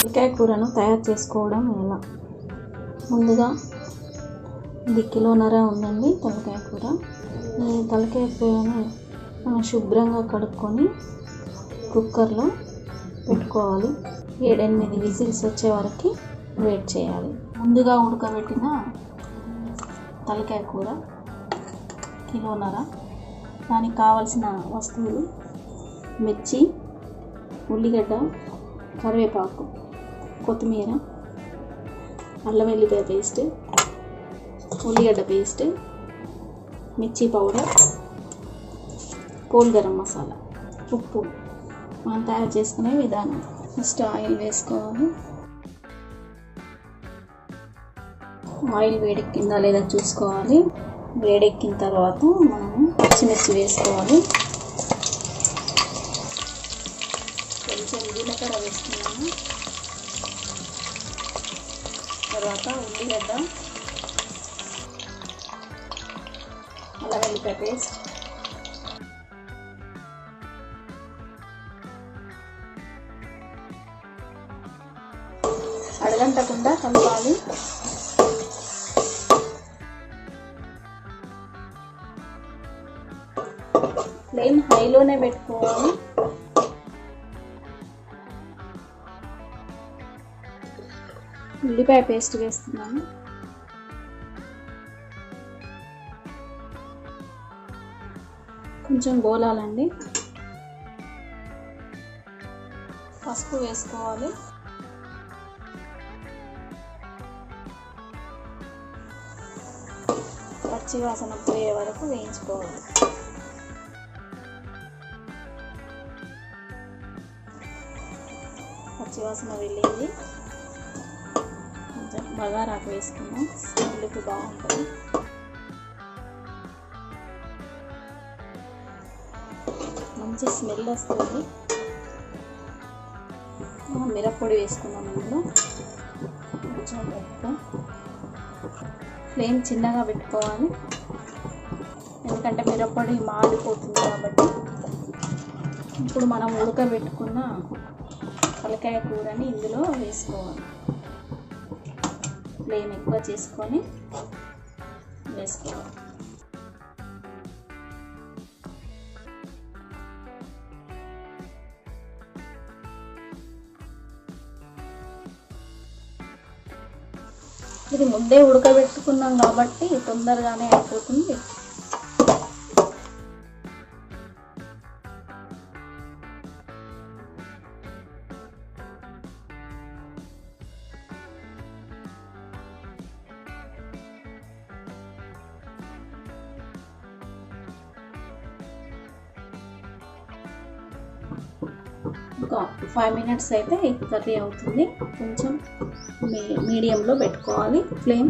తలకాయ కూరను తయారు చేసుకోవడం ఎలా? ముందుగా ఇది కిలోన్నర ఉందండి తలకాయ కూర. ఈ తలకాయ కూరని మనం శుభ్రంగా కడుక్కొని కుక్కర్లో పెట్టుకోవాలి. 7-8 విజిల్స్ వచ్చే వరకు వెయిట్ చేయాలి. ముందుగా ఉడకబెట్టిన తలకాయ కూర కిలోన్నర. దానికి కావాల్సిన వస్తువులు: మిర్చి, ఉల్లిగడ్డ, కరివేపాకు, కొత్తిమీర, అల్లం వెల్లిపాయ పేస్ట్, ఉల్లిగడ్డ పేస్ట్, మిర్చి పౌడర్, హోల్ గరం మసాలా, ఉప్పు. మనం తయారు చేసుకునే విధానం: ఫస్ట్ ఆయిల్ వేసుకోవాలి. ఆయిల్ వేడెక్కిందా లేదా చూసుకోవాలి. వేడెక్కిన తర్వాత మనము పచ్చిమిర్చి వేసుకోవాలి. కొంచెం జీలకర్ర వేస్తున్నాము. తర్వాత ఉల్లిగడ్డ, అల్లం వెల్లిపాయ పేస్ట్, అడగంటకుండా కలపాలి. ఫ్లేమ్ హైలోనే పెట్టుకోవాలి. ఉల్లిపాయ పేస్ట్ వేస్తున్నాను. కొంచెం గోలాలండి. పసుపు వేసుకోవాలి. పచ్చివాసన పోయే వరకు వేయించుకోవాలి. పచ్చివాసన వెళ్ళింది. కొంచెం బగారాకు వేసుకున్నాం. స్మెల్కి బాగుంటుంది. మంచి స్మెల్ వస్తుంది. మిరప్పొడి వేసుకున్నాం. ఇందులో కొంచెం ఉప్పు. ఫ్లేమ్ చిన్నగా పెట్టుకోవాలి, ఎందుకంటే మిరప్పొడి మాడిపోతుంది కాబట్టి. ఇప్పుడు మనం ఉడకబెట్టుకున్న తలకాయ కూరని ఇందులో వేసుకోవాలి. ఫ్లేమ్ ఎక్కువ చేసుకొని వేసుకోవాలి. ఇది ముందే ఉడకబెట్టుకున్నాం కాబట్టి తొందరగానే అయిపోతుంది. ఒక 5 మినిట్స్ అయితే ఈ కర్రీ అవుతుంది. కొంచెం మీడియంలో పెట్టుకోవాలి. ఫ్లేమ్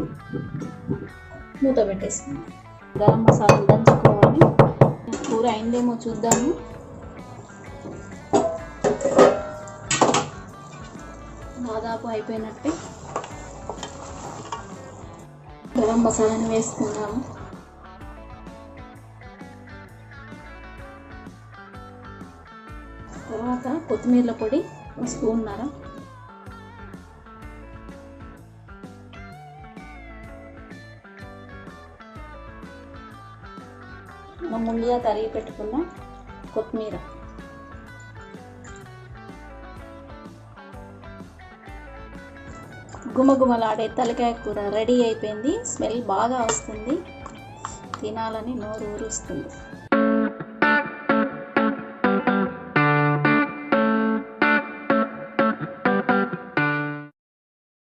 మూత పెట్టేసుకుందాం. గరం మసాలా దంచుకోవాలి. కూర అయిందేమో చూద్దాము. దాదాపు అయిపోయినట్టే. గరం మసాలాని వేసుకుందాము. తర్వాత కొత్తిమీర పొడి 1 స్పూన్నర, మనం ముందుగా తరిగి పెట్టుకున్న కొత్తిమీర, గుమగుమలాడే తలకాయ కూర రెడీ అయిపోయింది. స్మెల్ బాగా వస్తుంది. తినాలని నోరు ఊరుస్తుంది.